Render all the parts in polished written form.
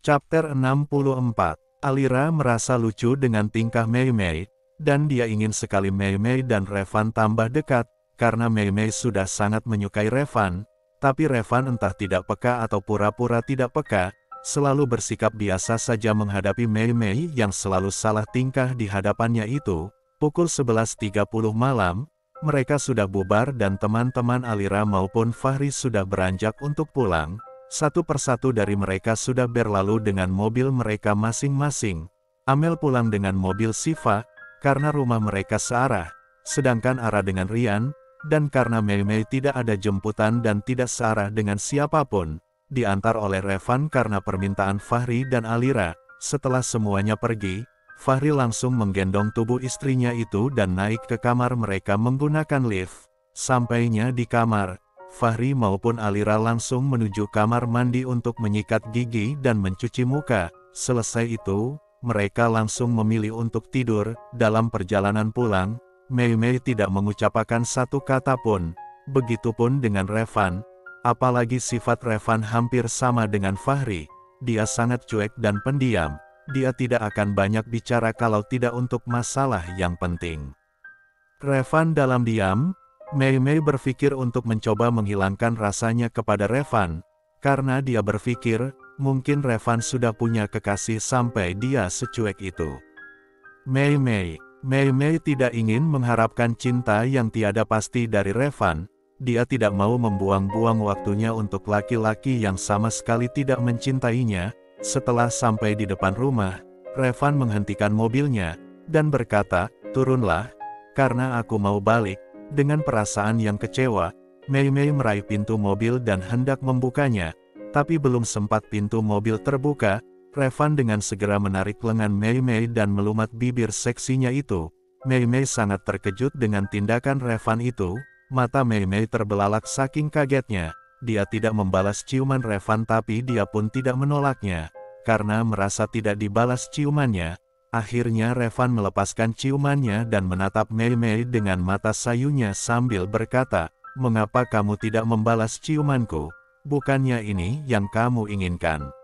Chapter 64. Alira merasa lucu dengan tingkah Mei Mei, dan dia ingin sekali Mei Mei dan Revan tambah dekat, karena Mei Mei sudah sangat menyukai Revan, tapi Revan entah tidak peka atau pura-pura tidak peka, selalu bersikap biasa saja menghadapi Mei Mei yang selalu salah tingkah di hadapannya itu. Pukul 11.30 malam, mereka sudah bubar dan teman-teman Alira maupun Fahri sudah beranjak untuk pulang. Satu persatu dari mereka sudah berlalu dengan mobil mereka masing-masing. Amel pulang dengan mobil Siva, karena rumah mereka searah, sedangkan Ara dengan Rian, dan karena Mei Mei tidak ada jemputan dan tidak searah dengan siapapun, diantar oleh Revan karena permintaan Fahri dan Alira. Setelah semuanya pergi, Fahri langsung menggendong tubuh istrinya itu dan naik ke kamar mereka menggunakan lift. Sampainya di kamar, Fahri maupun Alira langsung menuju kamar mandi untuk menyikat gigi dan mencuci muka. Selesai itu, mereka langsung memilih untuk tidur. Dalam perjalanan pulang, Mei Mei tidak mengucapkan satu kata pun. Begitupun dengan Revan. Apalagi sifat Revan hampir sama dengan Fahri. Dia sangat cuek dan pendiam. Dia tidak akan banyak bicara kalau tidak untuk masalah yang penting. Revan dalam diam. Mei Mei berpikir untuk mencoba menghilangkan rasanya kepada Revan, karena dia berpikir, mungkin Revan sudah punya kekasih sampai dia secuek itu. Mei Mei tidak ingin mengharapkan cinta yang tiada pasti dari Revan. Dia tidak mau membuang-buang waktunya untuk laki-laki yang sama sekali tidak mencintainya. Setelah sampai di depan rumah, Revan menghentikan mobilnya, dan berkata, "Turunlah, karena aku mau balik." Dengan perasaan yang kecewa, Mei Mei meraih pintu mobil dan hendak membukanya, tapi belum sempat pintu mobil terbuka, Revan dengan segera menarik lengan Mei Mei dan melumat bibir seksinya itu. Mei Mei sangat terkejut dengan tindakan Revan itu, mata Mei Mei terbelalak saking kagetnya. Dia tidak membalas ciuman Revan tapi dia pun tidak menolaknya, karena merasa tidak dibalas ciumannya. Akhirnya Revan melepaskan ciumannya dan menatap Mei Mei dengan mata sayunya sambil berkata, "Mengapa kamu tidak membalas ciumanku? Bukannya ini yang kamu inginkan?"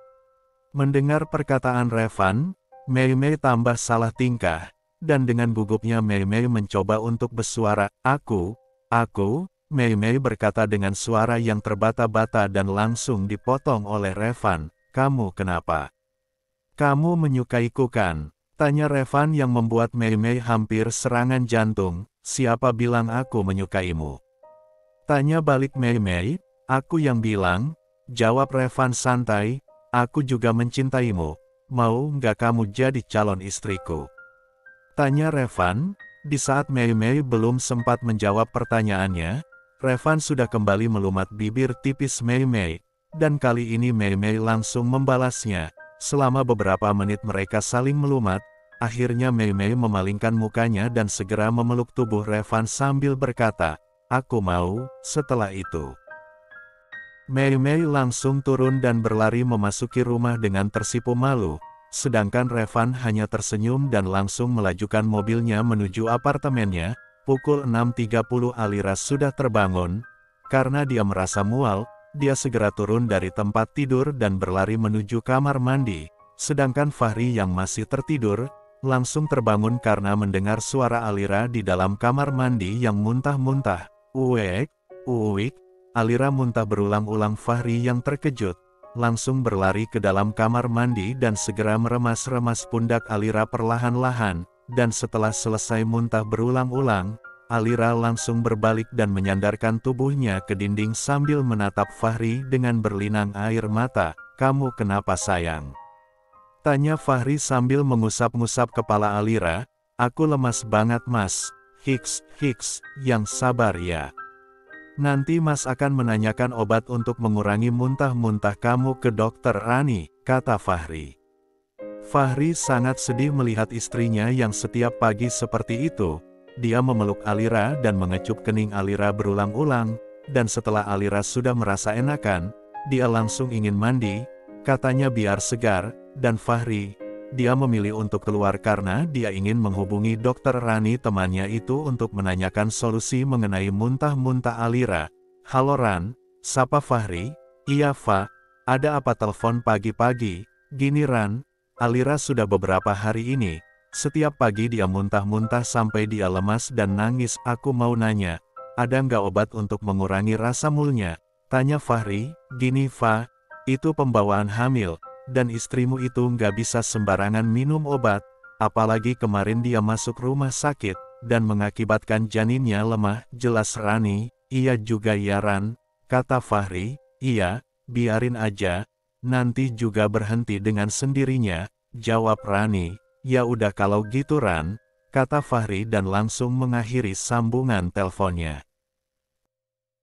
Mendengar perkataan Revan, Mei Mei tambah salah tingkah, dan dengan gugupnya Mei Mei mencoba untuk bersuara, Aku, Mei Mei berkata dengan suara yang terbata-bata dan langsung dipotong oleh Revan, "Kamu kenapa? Kamu menyukaiku kan?" Tanya Revan yang membuat Mei Mei hampir serangan jantung. "Siapa bilang aku menyukaimu?" Tanya balik Mei Mei. "Aku yang bilang," jawab Revan santai, "aku juga mencintaimu. Mau nggak kamu jadi calon istriku?" Tanya Revan. Di saat Mei Mei belum sempat menjawab pertanyaannya, Revan sudah kembali melumat bibir tipis Mei Mei, dan kali ini Mei Mei langsung membalasnya. Selama beberapa menit mereka saling melumat. Akhirnya Mei Mei memalingkan mukanya dan segera memeluk tubuh Revan sambil berkata, "Aku mau." Setelah itu, Mei Mei langsung turun dan berlari memasuki rumah dengan tersipu malu, sedangkan Revan hanya tersenyum dan langsung melajukan mobilnya menuju apartemennya. Pukul 6.30 Alira sudah terbangun. Karena dia merasa mual, dia segera turun dari tempat tidur dan berlari menuju kamar mandi, sedangkan Fahri yang masih tertidur, langsung terbangun karena mendengar suara Alira di dalam kamar mandi yang muntah-muntah. "Uwek, uwik." Alira muntah berulang-ulang. Fahri yang terkejut, langsung berlari ke dalam kamar mandi dan segera meremas-remas pundak Alira perlahan-lahan, dan setelah selesai muntah berulang-ulang, Alira langsung berbalik dan menyandarkan tubuhnya ke dinding sambil menatap Fahri dengan berlinang air mata. "Kamu kenapa sayang?" Tanya Fahri sambil mengusap-ngusap kepala Alira. "Aku lemas banget mas." Hiks, yang sabar ya. Nanti mas akan menanyakan obat untuk mengurangi muntah-muntah kamu ke dokter Rani, kata Fahri. Fahri sangat sedih melihat istrinya yang setiap pagi seperti itu. Dia memeluk Alira dan mengecup kening Alira berulang-ulang, dan setelah Alira sudah merasa enakan, dia langsung ingin mandi, katanya biar segar. Dan Fahri, dia memilih untuk keluar karena dia ingin menghubungi dokter Rani temannya itu untuk menanyakan solusi mengenai muntah-muntah Alira. "Halo Ran," sapa Fahri. "Iya Fa, ada apa telepon pagi-pagi?" Gini Ran, Alira sudah beberapa hari ini, setiap pagi dia muntah-muntah sampai dia lemas dan nangis. Aku mau nanya, ada nggak obat untuk mengurangi rasa mualnya? Tanya Fahri. Gini Fa, itu pembawaan hamil, dan istrimu itu nggak bisa sembarangan minum obat, apalagi kemarin dia masuk rumah sakit, dan mengakibatkan janinnya lemah. Jelas Rani. Iya juga ya Ran, kata Fahri. Iya, biarin aja, nanti juga berhenti dengan sendirinya, jawab Rani. Ya udah kalau gitu Ran, kata Fahri dan langsung mengakhiri sambungan teleponnya.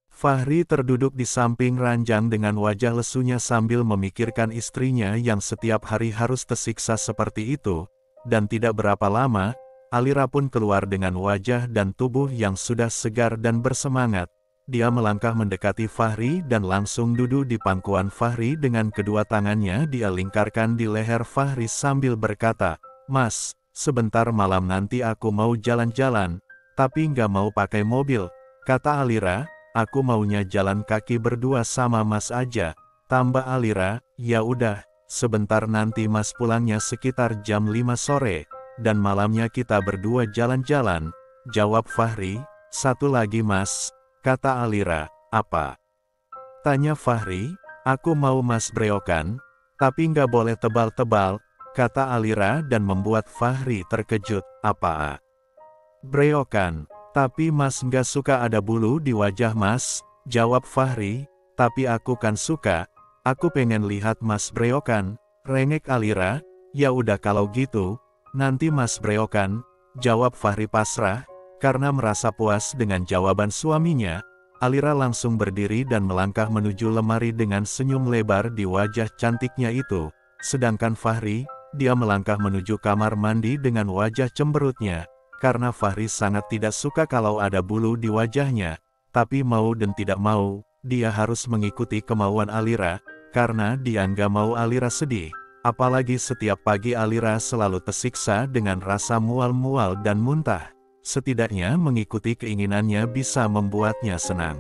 Fahri terduduk di samping ranjang dengan wajah lesunya sambil memikirkan istrinya yang setiap hari harus tersiksa seperti itu, dan tidak berapa lama, Alira pun keluar dengan wajah dan tubuh yang sudah segar dan bersemangat. Dia melangkah mendekati Fahri dan langsung duduk di pangkuan Fahri dengan kedua tangannya dia lingkarkan di leher Fahri sambil berkata, Mas, sebentar malam nanti aku mau jalan-jalan, tapi nggak mau pakai mobil, kata Alira. Aku maunya jalan kaki berdua sama Mas aja, tambah Alira. Ya udah, sebentar nanti Mas pulangnya sekitar jam 5 sore, dan malamnya kita berdua jalan-jalan, jawab Fahri. Satu lagi Mas, kata Alira. Apa? Tanya Fahri. Aku mau Mas breokan, tapi nggak boleh tebal-tebal, kata Alira dan membuat Fahri terkejut. Apa? Breokan? Tapi Mas nggak suka ada bulu di wajah Mas, jawab Fahri. Tapi aku kan suka, aku pengen lihat Mas breokan, rengek Alira. Ya udah kalau gitu, nanti Mas breokan, jawab Fahri pasrah. Karena merasa puas dengan jawaban suaminya, Alira langsung berdiri dan melangkah menuju lemari dengan senyum lebar di wajah cantiknya itu. Sedangkan Fahri, dia melangkah menuju kamar mandi dengan wajah cemberutnya. Karena Fahri sangat tidak suka kalau ada bulu di wajahnya, tapi mau dan tidak mau, dia harus mengikuti kemauan Alira, karena dia nggak mau Alira sedih. Apalagi setiap pagi Alira selalu tersiksa dengan rasa mual-mual dan muntah. Setidaknya mengikuti keinginannya bisa membuatnya senang.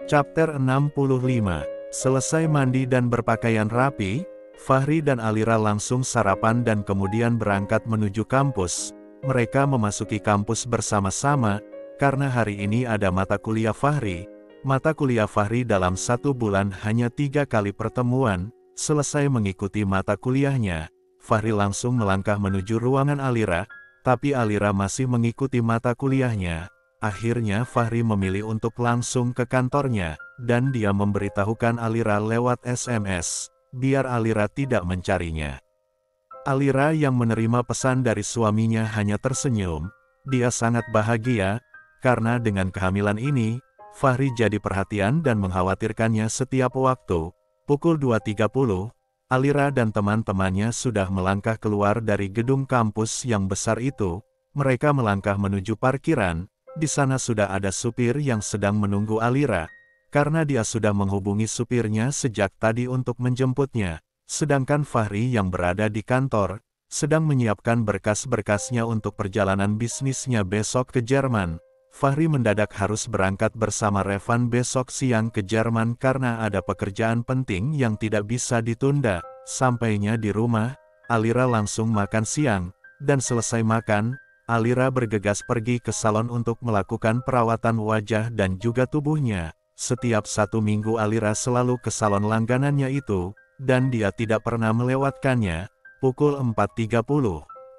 Chapter 65. Selesai mandi dan berpakaian rapi, Fahri dan Alira langsung sarapan dan kemudian berangkat menuju kampus. Mereka memasuki kampus bersama-sama, karena hari ini ada mata kuliah Fahri. Mata kuliah Fahri dalam 1 bulan hanya 3 kali pertemuan. Selesai mengikuti mata kuliahnya, Fahri langsung melangkah menuju ruangan Alira, tapi Alira masih mengikuti mata kuliahnya. Akhirnya Fahri memilih untuk langsung ke kantornya, dan dia memberitahukan Alira lewat SMS. Biar Alira tidak mencarinya. Alira yang menerima pesan dari suaminya hanya tersenyum. Dia sangat bahagia, karena dengan kehamilan ini, Fahri jadi perhatian dan mengkhawatirkannya setiap waktu. Pukul 2.30, Alira dan teman-temannya sudah melangkah keluar dari gedung kampus yang besar itu. Mereka melangkah menuju parkiran. Di sana sudah ada supir yang sedang menunggu Alira, karena dia sudah menghubungi supirnya sejak tadi untuk menjemputnya. Sedangkan Fahri yang berada di kantor, sedang menyiapkan berkas-berkasnya untuk perjalanan bisnisnya besok ke Jerman. Fahri mendadak harus berangkat bersama Revan besok siang ke Jerman karena ada pekerjaan penting yang tidak bisa ditunda. Sampainya di rumah, Alira langsung makan siang, dan selesai makan, Alira bergegas pergi ke salon untuk melakukan perawatan wajah dan juga tubuhnya. Setiap 1 minggu Alira selalu ke salon langganannya itu, dan dia tidak pernah melewatkannya. Pukul 4.30,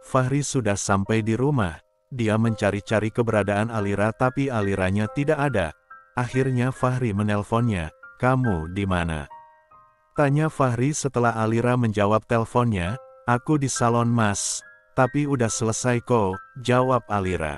Fahri sudah sampai di rumah. Dia mencari-cari keberadaan Alira tapi Aliranya tidak ada. Akhirnya Fahri menelponnya. Kamu di mana? Tanya Fahri setelah Alira menjawab teleponnya. Aku di salon Mas, tapi udah selesai kok, jawab Alira.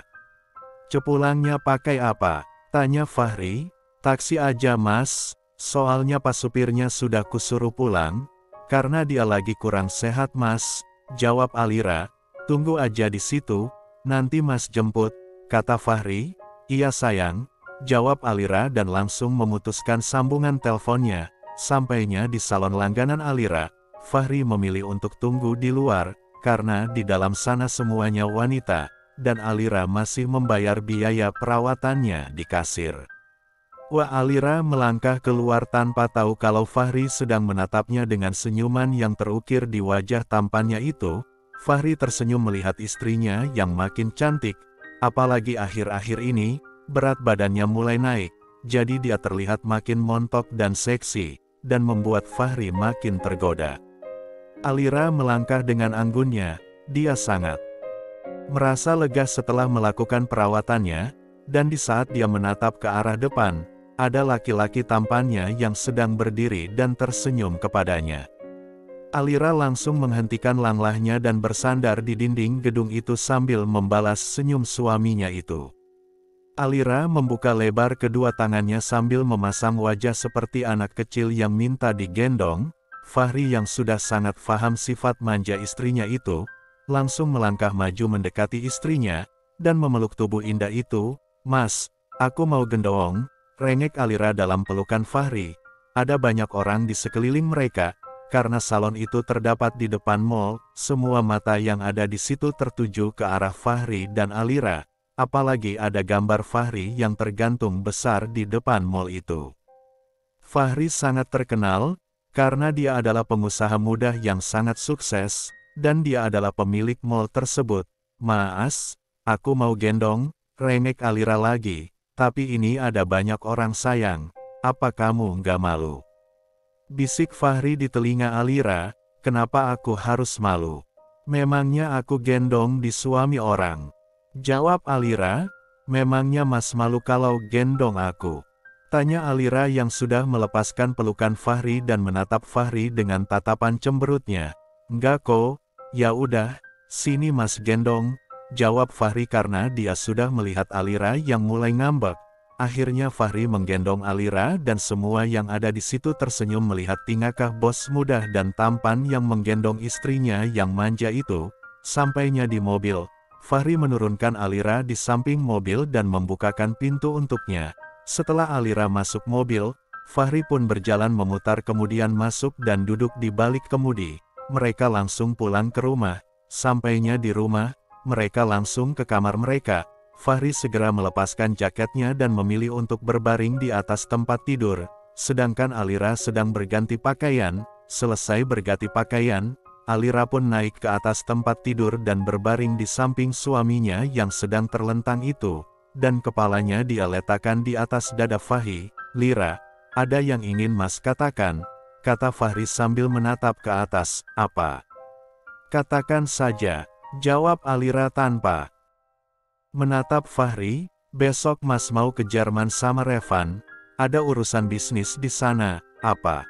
Cepulangnya pakai apa? Tanya Fahri. Taksi aja Mas, soalnya pas supirnya sudah kusuruh pulang, karena dia lagi kurang sehat Mas, jawab Alira. Tunggu aja di situ, nanti Mas jemput, kata Fahri. Iya sayang, jawab Alira dan langsung memutuskan sambungan teleponnya. Sampainya di salon langganan Alira, Fahri memilih untuk tunggu di luar, karena di dalam sana semuanya wanita, dan Alira masih membayar biaya perawatannya di kasir. Wah, Alira melangkah keluar tanpa tahu kalau Fahri sedang menatapnya dengan senyuman yang terukir di wajah tampannya itu. Fahri tersenyum melihat istrinya yang makin cantik, apalagi akhir-akhir ini, berat badannya mulai naik, jadi dia terlihat makin montok dan seksi, dan membuat Fahri makin tergoda. Alira melangkah dengan anggunnya, dia sangat merasa lega setelah melakukan perawatannya, dan di saat dia menatap ke arah depan, ada laki-laki tampannya yang sedang berdiri dan tersenyum kepadanya. Alira langsung menghentikan langlahnya dan bersandar di dinding gedung itu sambil membalas senyum suaminya itu. Alira membuka lebar kedua tangannya sambil memasang wajah seperti anak kecil yang minta digendong. Fahri yang sudah sangat paham sifat manja istrinya itu, langsung melangkah maju mendekati istrinya, dan memeluk tubuh indah itu. "Mas, aku mau gendong," rengek Alira dalam pelukan Fahri. Ada banyak orang di sekeliling mereka, karena salon itu terdapat di depan mall, semua mata yang ada di situ tertuju ke arah Fahri dan Alira, apalagi ada gambar Fahri yang tergantung besar di depan mall itu. Fahri sangat terkenal, karena dia adalah pengusaha muda yang sangat sukses, dan dia adalah pemilik mall tersebut. "Mas, aku mau gendong," rengek Alira lagi, "tapi ini ada banyak orang sayang, apa kamu nggak malu?" Bisik Fahri di telinga Alira, "Kenapa aku harus malu? Memangnya aku gendong di suami orang?" Jawab Alira, "Memangnya Mas malu kalau gendong aku?" Tanya Alira yang sudah melepaskan pelukan Fahri dan menatap Fahri dengan tatapan cemberutnya. "Enggak kok, ya udah, sini Mas gendong," jawab Fahri karena dia sudah melihat Alira yang mulai ngambek. Akhirnya Fahri menggendong Alira dan semua yang ada di situ tersenyum melihat tingkah bos muda dan tampan yang menggendong istrinya yang manja itu. Sampainya di mobil, Fahri menurunkan Alira di samping mobil dan membukakan pintu untuknya. Setelah Alira masuk mobil, Fahri pun berjalan memutar kemudian masuk dan duduk di balik kemudi. Mereka langsung pulang ke rumah. Sampainya di rumah, mereka langsung ke kamar mereka. Fahri segera melepaskan jaketnya dan memilih untuk berbaring di atas tempat tidur, sedangkan Alira sedang berganti pakaian. Selesai berganti pakaian, Alira pun naik ke atas tempat tidur dan berbaring di samping suaminya yang sedang terlentang itu, dan kepalanya dia letakkan di atas dada Fahri. "Lira, ada yang ingin Mas katakan?" kata Fahri sambil menatap ke atas. "Apa?" "Katakan saja," jawab Alira tanpa menatap Fahri. "Besok Mas mau ke Jerman sama Revan, ada urusan bisnis di sana." "Apa?"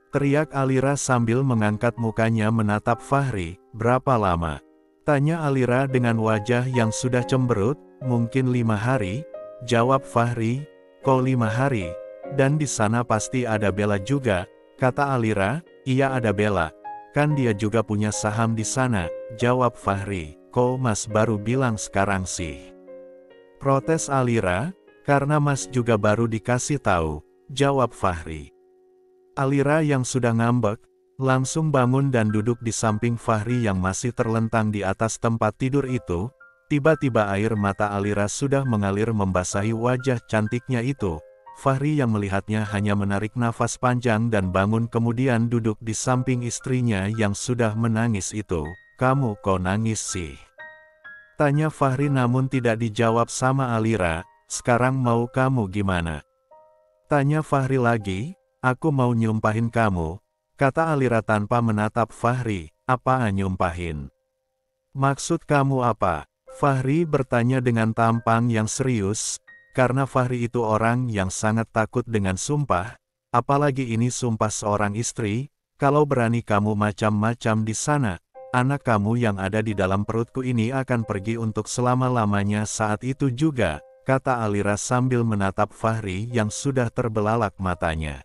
teriak Alira sambil mengangkat mukanya menatap Fahri. "Berapa lama?" tanya Alira dengan wajah yang sudah cemberut. "Mungkin 5 hari, jawab Fahri. "Kok 5 hari? Dan di sana pasti ada Bella juga," kata Alira. "Iya ada Bella, kan dia juga punya saham di sana," jawab Fahri. "Kok Mas baru bilang sekarang sih?" protes Alira. "Karena Mas juga baru dikasih tahu," jawab Fahri. Alira yang sudah ngambek, langsung bangun dan duduk di samping Fahri yang masih terlentang di atas tempat tidur itu. Tiba-tiba air mata Alira sudah mengalir membasahi wajah cantiknya itu. Fahri yang melihatnya hanya menarik nafas panjang dan bangun kemudian duduk di samping istrinya yang sudah menangis itu. "Kamu kok nangis sih?" tanya Fahri namun tidak dijawab sama Alira. "Sekarang mau kamu gimana?" tanya Fahri lagi. "Aku mau nyumpahin kamu," kata Alira tanpa menatap Fahri. "Apaan nyumpahin? Maksud kamu apa?" Fahri bertanya dengan tampang yang serius, karena Fahri itu orang yang sangat takut dengan sumpah, apalagi ini sumpah seorang istri. "Kalau berani kamu macam-macam di sana, anak kamu yang ada di dalam perutku ini akan pergi untuk selama-lamanya saat itu juga," kata Alira sambil menatap Fahri yang sudah terbelalak matanya.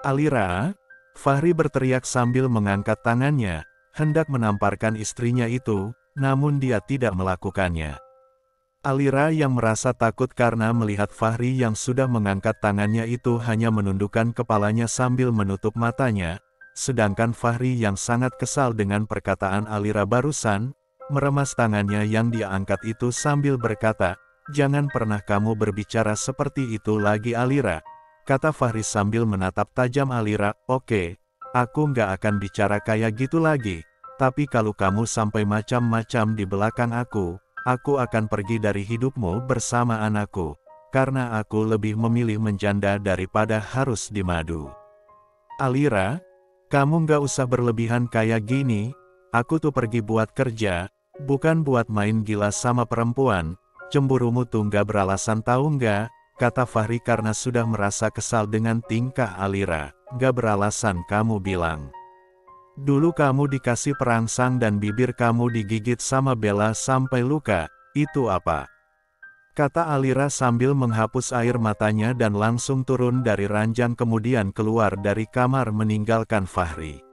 "Alira!" Fahri berteriak sambil mengangkat tangannya, hendak menamparkan istrinya itu, namun dia tidak melakukannya. Alira yang merasa takut karena melihat Fahri yang sudah mengangkat tangannya itu hanya menundukkan kepalanya sambil menutup matanya, sedangkan Fahri yang sangat kesal dengan perkataan Alira barusan, meremas tangannya yang dia angkat itu sambil berkata, Jangan pernah kamu berbicara seperti itu lagi Alira, kata Fahri sambil menatap tajam Alira. Oke, aku nggak akan bicara kayak gitu lagi. Tapi kalau kamu sampai macam-macam di belakang aku akan pergi dari hidupmu bersama anakku. Karena aku lebih memilih menjanda daripada harus dimadu. Alira, kamu nggak usah berlebihan kayak gini. Aku tuh pergi buat kerja, bukan buat main gila sama perempuan. Cemburumu tuh nggak beralasan tahu nggak? Kata Fahri karena sudah merasa kesal dengan tingkah Alira. Nggak beralasan kamu bilang. Dulu kamu dikasih perangsang dan bibir kamu digigit sama Bella sampai luka. Itu apa? Kata Alira sambil menghapus air matanya dan langsung turun dari ranjang kemudian keluar dari kamar meninggalkan Fahri.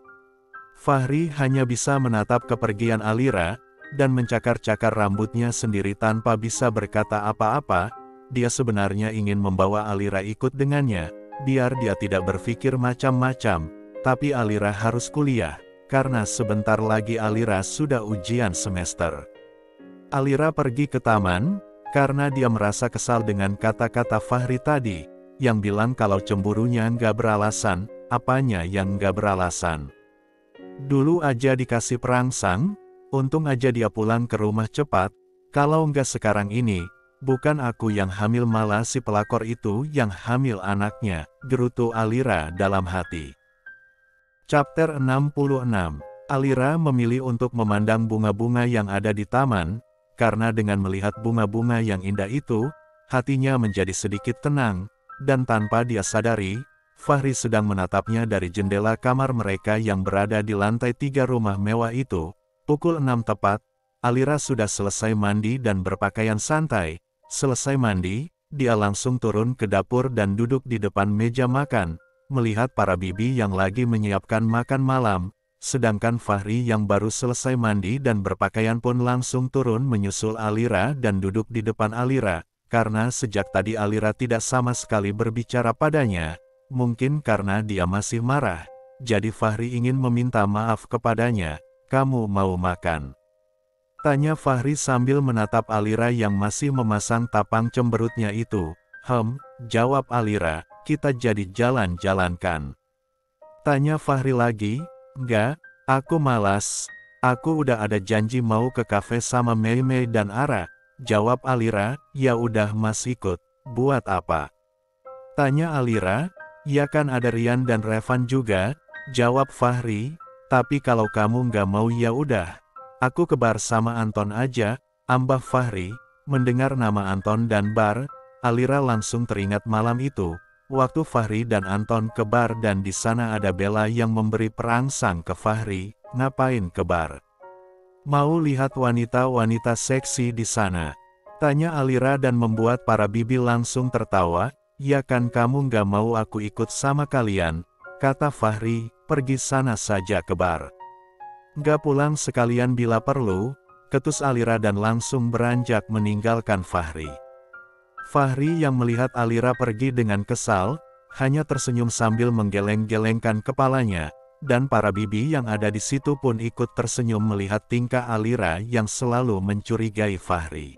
Fahri hanya bisa menatap kepergian Alira, dan mencakar-cakar rambutnya sendiri tanpa bisa berkata apa-apa. Dia sebenarnya ingin membawa Alira ikut dengannya, biar dia tidak berpikir macam-macam, tapi Alira harus kuliah, karena sebentar lagi Alira sudah ujian semester. Alira pergi ke taman, karena dia merasa kesal dengan kata-kata Fahri tadi, yang bilang kalau cemburunya nggak beralasan. Apanya yang nggak beralasan? Dulu aja dikasih perangsang, untung aja dia pulang ke rumah cepat. Kalau nggak sekarang ini, bukan aku yang hamil malah si pelakor itu yang hamil anaknya, gerutu Alira dalam hati. Chapter 66. Alira memilih untuk memandang bunga-bunga yang ada di taman, karena dengan melihat bunga-bunga yang indah itu, hatinya menjadi sedikit tenang, dan tanpa dia sadari, Fahri sedang menatapnya dari jendela kamar mereka yang berada di lantai 3 rumah mewah itu. Pukul 6 tepat, Alira sudah selesai mandi dan berpakaian santai. Selesai mandi, dia langsung turun ke dapur dan duduk di depan meja makan, melihat para bibi yang lagi menyiapkan makan malam. Sedangkan Fahri yang baru selesai mandi dan berpakaian pun langsung turun menyusul Alira dan duduk di depan Alira, karena sejak tadi Alira tidak sama sekali berbicara padanya, mungkin karena dia masih marah, jadi Fahri ingin meminta maaf kepadanya. Kamu mau makan? Tanya Fahri sambil menatap Alira yang masih memasang tapang cemberutnya itu. Jawab Alira, kita jadi jalan-jalan kan? Tanya Fahri lagi. Enggak, aku malas. Aku udah ada janji mau ke kafe sama Mei Mei dan Ara. Jawab Alira. Ya udah mas ikut. Buat apa? Tanya Alira. Ya kan ada Rian dan Revan juga. Jawab Fahri. Tapi kalau kamu nggak mau ya udah. Aku ke bar sama Anton aja. Ambah Fahri. Mendengar nama Anton dan bar, Alira langsung teringat malam itu. Waktu Fahri dan Anton ke bar dan di sana ada Bella yang memberi perangsang ke Fahri. Ngapain ke bar? Mau lihat wanita-wanita seksi di sana? Tanya Alira dan membuat para bibi langsung tertawa. Ya kan kamu nggak mau aku ikut sama kalian? Kata Fahri, pergi sana saja ke bar. Nggak pulang sekalian bila perlu? Ketus Alira dan langsung beranjak meninggalkan Fahri. Fahri yang melihat Alira pergi dengan kesal, hanya tersenyum sambil menggeleng-gelengkan kepalanya, dan para bibi yang ada di situ pun ikut tersenyum melihat tingkah Alira yang selalu mencurigai Fahri.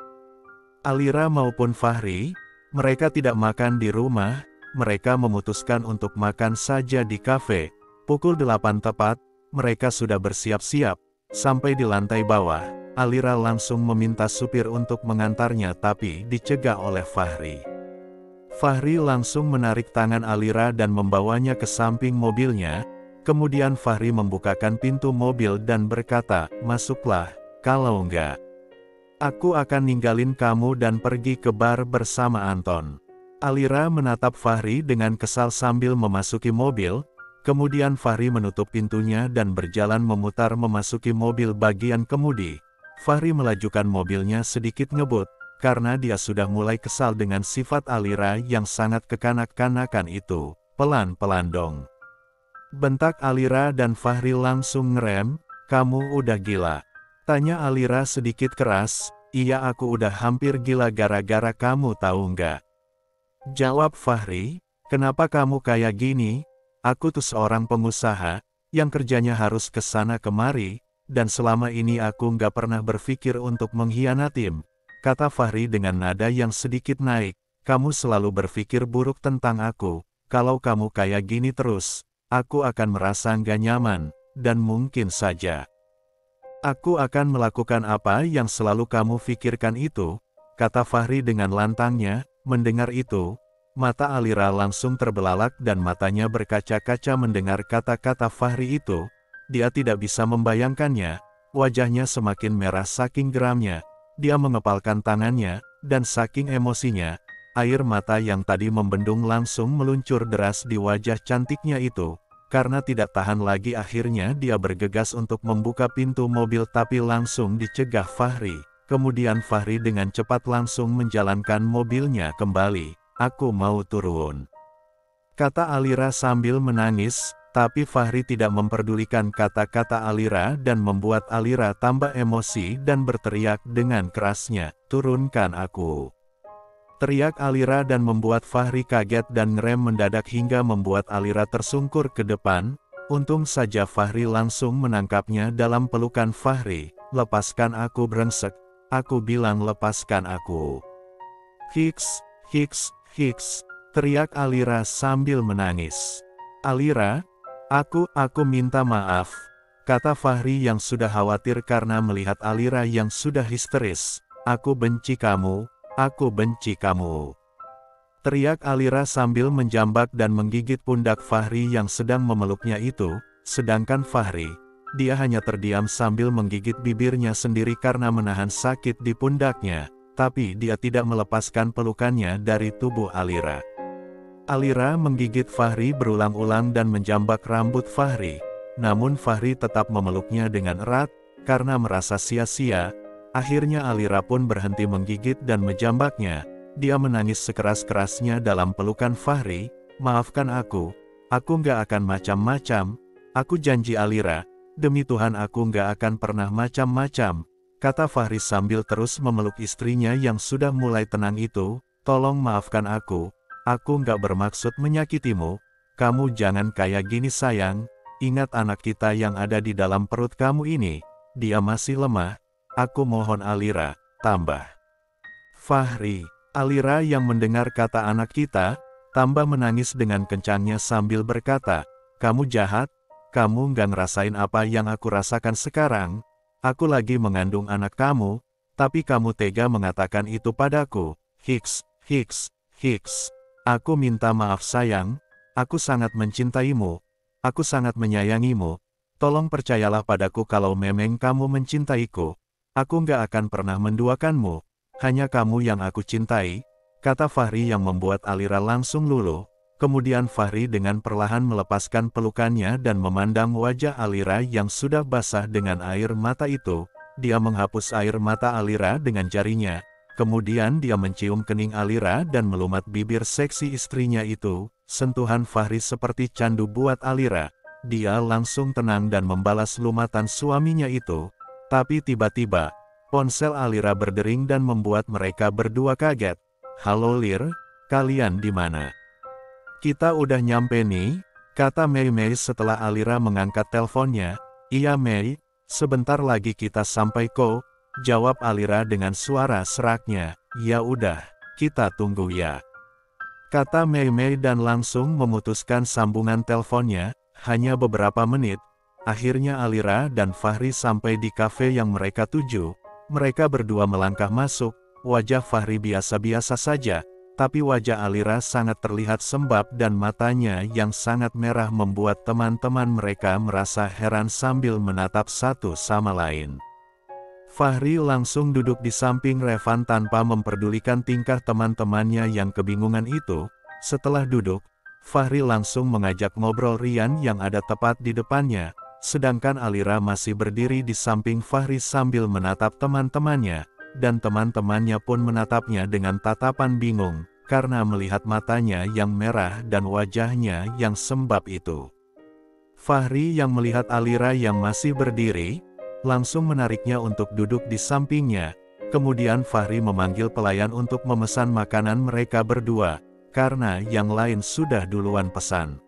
Alira maupun Fahri, mereka tidak makan di rumah, mereka memutuskan untuk makan saja di kafe. Pukul 8 tepat, mereka sudah bersiap-siap, sampai di lantai bawah. Alira langsung meminta supir untuk mengantarnya tapi dicegah oleh Fahri. Fahri langsung menarik tangan Alira dan membawanya ke samping mobilnya. Kemudian Fahri membukakan pintu mobil dan berkata, masuklah, kalau enggak, aku akan ninggalin kamu dan pergi ke bar bersama Anton. Alira menatap Fahri dengan kesal sambil memasuki mobil. Kemudian Fahri menutup pintunya dan berjalan memutar memasuki mobil bagian kemudi. Fahri melajukan mobilnya sedikit ngebut, karena dia sudah mulai kesal dengan sifat Alira yang sangat kekanak-kanakan itu. Pelan-pelan dong. Bentak Alira dan Fahri langsung ngerem. Kamu udah gila? Tanya Alira sedikit keras. Iya aku udah hampir gila gara-gara kamu tahu nggak? Jawab Fahri. Kenapa kamu kayak gini? Aku tuh seorang pengusaha, yang kerjanya harus kesana kemari. Dan selama ini aku nggak pernah berpikir untuk mengkhianatin kata Fahri dengan nada yang sedikit naik. Kamu selalu berpikir buruk tentang aku. Kalau kamu kayak gini terus, aku akan merasa nggak nyaman, dan mungkin saja aku akan melakukan apa yang selalu kamu pikirkan itu, kata Fahri dengan lantangnya. Mendengar itu, mata Alira langsung terbelalak dan matanya berkaca-kaca mendengar kata-kata Fahri itu. Dia tidak bisa membayangkannya, wajahnya semakin merah saking geramnya. Dia mengepalkan tangannya, dan saking emosinya, air mata yang tadi membendung langsung meluncur deras di wajah cantiknya itu. Karena tidak tahan lagi akhirnya dia bergegas untuk membuka pintu mobil tapi langsung dicegah Fahri. Kemudian Fahri dengan cepat langsung menjalankan mobilnya kembali. Aku mau turun, kata Alira sambil menangis, tapi Fahri tidak memperdulikan kata-kata Alira dan membuat Alira tambah emosi dan berteriak dengan kerasnya, turunkan aku. Teriak Alira dan membuat Fahri kaget dan ngerem mendadak hingga membuat Alira tersungkur ke depan. Untung saja Fahri langsung menangkapnya dalam pelukan Fahri. Lepaskan aku brengsek. Aku bilang lepaskan aku. Hiks, hiks, hiks, teriak Alira sambil menangis. Alira, aku minta maaf, kata Fahri yang sudah khawatir karena melihat Alira yang sudah histeris. Aku benci kamu, aku benci kamu. Teriak Alira sambil menjambak dan menggigit pundak Fahri yang sedang memeluknya itu, sedangkan Fahri, dia hanya terdiam sambil menggigit bibirnya sendiri karena menahan sakit di pundaknya, tapi dia tidak melepaskan pelukannya dari tubuh Alira. Alira menggigit Fahri berulang-ulang dan menjambak rambut Fahri, namun Fahri tetap memeluknya dengan erat, karena merasa sia-sia. Akhirnya Alira pun berhenti menggigit dan menjambaknya. Dia menangis sekeras-kerasnya dalam pelukan Fahri. Maafkan aku nggak akan macam-macam, aku janji Alira. Demi Tuhan aku nggak akan pernah macam-macam, kata Fahri sambil terus memeluk istrinya yang sudah mulai tenang itu. Tolong maafkan aku nggak bermaksud menyakitimu, kamu jangan kayak gini sayang, ingat anak kita yang ada di dalam perut kamu ini, dia masih lemah, aku mohon Alira, tambah. Fahri, Alira yang mendengar kata anak kita, tambah menangis dengan kencangnya sambil berkata, kamu jahat. Kamu nggak ngerasain apa yang aku rasakan sekarang. Aku lagi mengandung anak kamu, tapi kamu tega mengatakan itu padaku. Hiks, hiks, hiks. Aku minta maaf sayang, aku sangat mencintaimu, aku sangat menyayangimu. Tolong percayalah padaku kalau memang kamu mencintaiku. Aku nggak akan pernah menduakanmu, hanya kamu yang aku cintai, kata Fahri yang membuat Alira langsung luluh. Kemudian Fahri dengan perlahan melepaskan pelukannya dan memandang wajah Alira yang sudah basah dengan air mata itu. Dia menghapus air mata Alira dengan jarinya. Kemudian dia mencium kening Alira dan melumat bibir seksi istrinya itu. Sentuhan Fahri seperti candu buat Alira. Dia langsung tenang dan membalas lumatan suaminya itu. Tapi tiba-tiba, ponsel Alira berdering dan membuat mereka berdua kaget. Halo Lir, kalian di mana? Kita udah nyampe nih, kata Mei Mei setelah Alira mengangkat teleponnya. Iya Mei, sebentar lagi kita sampai kok, jawab Alira dengan suara seraknya. Ya udah, kita tunggu ya, kata Mei Mei dan langsung memutuskan sambungan teleponnya. Hanya beberapa menit, akhirnya Alira dan Fahri sampai di kafe yang mereka tuju. Mereka berdua melangkah masuk, wajah Fahri biasa-biasa saja. Tapi wajah Alira sangat terlihat sembab dan matanya yang sangat merah membuat teman-teman mereka merasa heran sambil menatap satu sama lain. Fahri langsung duduk di samping Revan tanpa memperdulikan tingkah teman-temannya yang kebingungan itu. Setelah duduk, Fahri langsung mengajak ngobrol Rian yang ada tepat di depannya, sedangkan Alira masih berdiri di samping Fahri sambil menatap teman-temannya, dan teman-temannya pun menatapnya dengan tatapan bingung, karena melihat matanya yang merah dan wajahnya yang sembab itu. Fahri yang melihat Alira yang masih berdiri, langsung menariknya untuk duduk di sampingnya. Kemudian Fahri memanggil pelayan untuk memesan makanan mereka berdua, karena yang lain sudah duluan pesan.